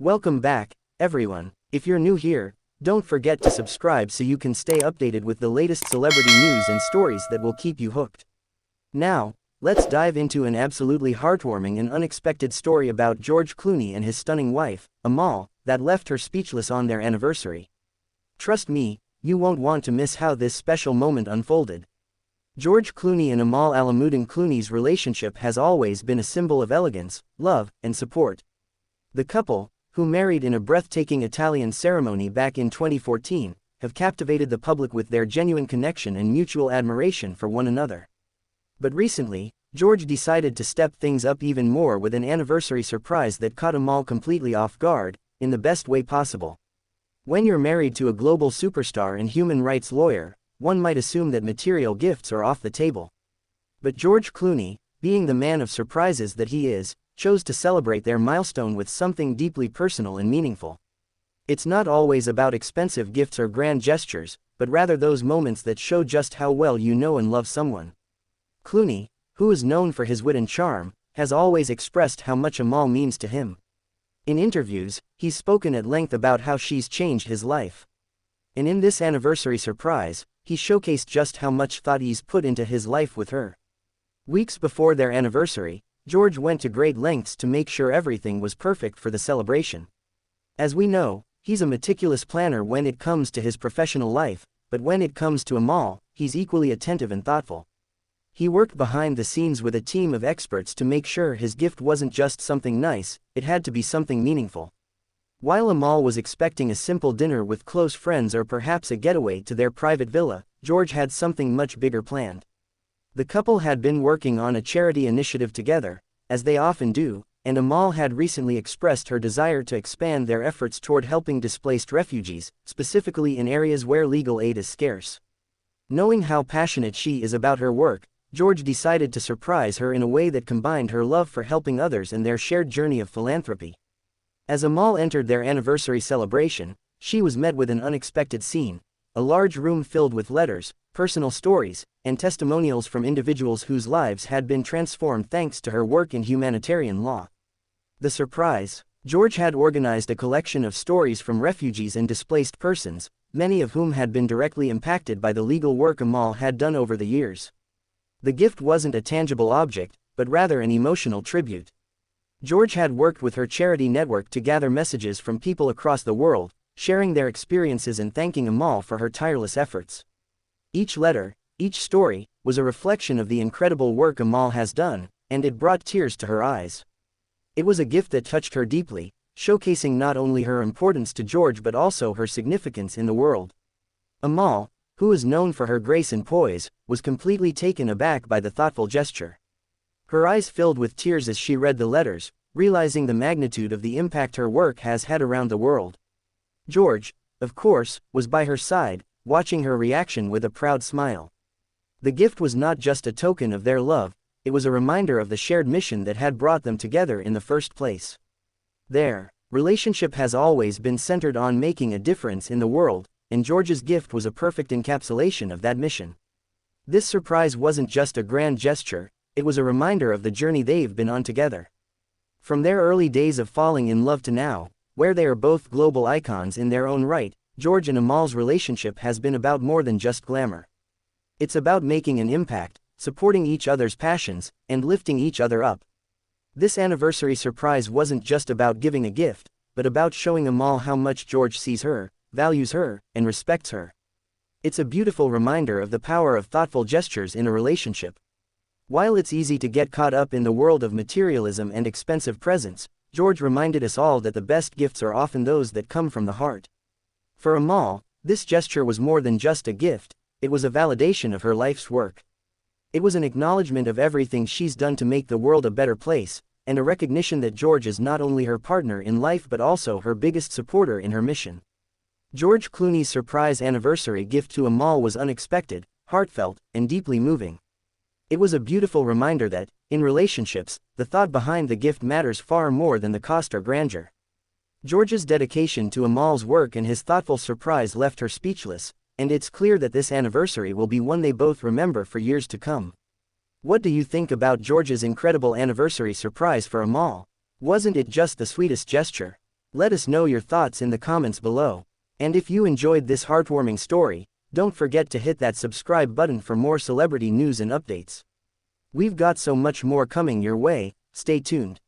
Welcome back, everyone. If you're new here, don't forget to subscribe so you can stay updated with the latest celebrity news and stories that will keep you hooked. Now, let's dive into an absolutely heartwarming and unexpected story about George Clooney and his stunning wife, Amal, that left her speechless on their anniversary. Trust me, you won't want to miss how this special moment unfolded. George Clooney and Amal Alamuddin Clooney's relationship has always been a symbol of elegance, love, and support. The couple, who married in a breathtaking Italian ceremony back in 2014, have captivated the public with their genuine connection and mutual admiration for one another. But recently, George decided to step things up even more with an anniversary surprise that caught Amal completely off guard, in the best way possible. When you're married to a global superstar and human rights lawyer, one might assume that material gifts are off the table. But George Clooney, being the man of surprises that he is, chose to celebrate their milestone with something deeply personal and meaningful. It's not always about expensive gifts or grand gestures, but rather those moments that show just how well you know and love someone. Clooney, who is known for his wit and charm, has always expressed how much Amal means to him. In interviews, he's spoken at length about how she's changed his life. And in this anniversary surprise, he showcased just how much thought he's put into his life with her. Weeks before their anniversary, George went to great lengths to make sure everything was perfect for the celebration. As we know, he's a meticulous planner when it comes to his professional life, but when it comes to Amal, he's equally attentive and thoughtful. He worked behind the scenes with a team of experts to make sure his gift wasn't just something nice, it had to be something meaningful. While Amal was expecting a simple dinner with close friends or perhaps a getaway to their private villa, George had something much bigger planned. The couple had been working on a charity initiative together, as they often do, and Amal had recently expressed her desire to expand their efforts toward helping displaced refugees, specifically in areas where legal aid is scarce. Knowing how passionate she is about her work, George decided to surprise her in a way that combined her love for helping others and their shared journey of philanthropy. As Amal entered their anniversary celebration, she was met with an unexpected scene: a large room filled with letters, personal stories, and testimonials from individuals whose lives had been transformed thanks to her work in humanitarian law. The surprise: George had organized a collection of stories from refugees and displaced persons, many of whom had been directly impacted by the legal work Amal had done over the years. The gift wasn't a tangible object, but rather an emotional tribute. George had worked with her charity network to gather messages from people across the world, sharing their experiences and thanking Amal for her tireless efforts. Each letter, each story, was a reflection of the incredible work Amal has done, and it brought tears to her eyes. It was a gift that touched her deeply, showcasing not only her importance to George but also her significance in the world. Amal, who is known for her grace and poise, was completely taken aback by the thoughtful gesture. Her eyes filled with tears as she read the letters, realizing the magnitude of the impact her work has had around the world. George, of course, was by her side, watching her reaction with a proud smile. The gift was not just a token of their love, it was a reminder of the shared mission that had brought them together in the first place. Their relationship has always been centered on making a difference in the world, and George's gift was a perfect encapsulation of that mission. This surprise wasn't just a grand gesture, it was a reminder of the journey they've been on together. From their early days of falling in love to now, where they are both global icons in their own right, George and Amal's relationship has been about more than just glamour. It's about making an impact, supporting each other's passions, and lifting each other up. This anniversary surprise wasn't just about giving a gift, but about showing Amal how much George sees her, values her, and respects her. It's a beautiful reminder of the power of thoughtful gestures in a relationship. While it's easy to get caught up in the world of materialism and expensive presents, George reminded us all that the best gifts are often those that come from the heart. For Amal, this gesture was more than just a gift, it was a validation of her life's work. It was an acknowledgement of everything she's done to make the world a better place, and a recognition that George is not only her partner in life but also her biggest supporter in her mission. George Clooney's surprise anniversary gift to Amal was unexpected, heartfelt, and deeply moving. It was a beautiful reminder that, in relationships, the thought behind the gift matters far more than the cost or grandeur. George's dedication to Amal's work and his thoughtful surprise left her speechless, and it's clear that this anniversary will be one they both remember for years to come. What do you think about George's incredible anniversary surprise for Amal? Wasn't it just the sweetest gesture? Let us know your thoughts in the comments below. And if you enjoyed this heartwarming story, don't forget to hit that subscribe button for more celebrity news and updates. We've got so much more coming your way, stay tuned.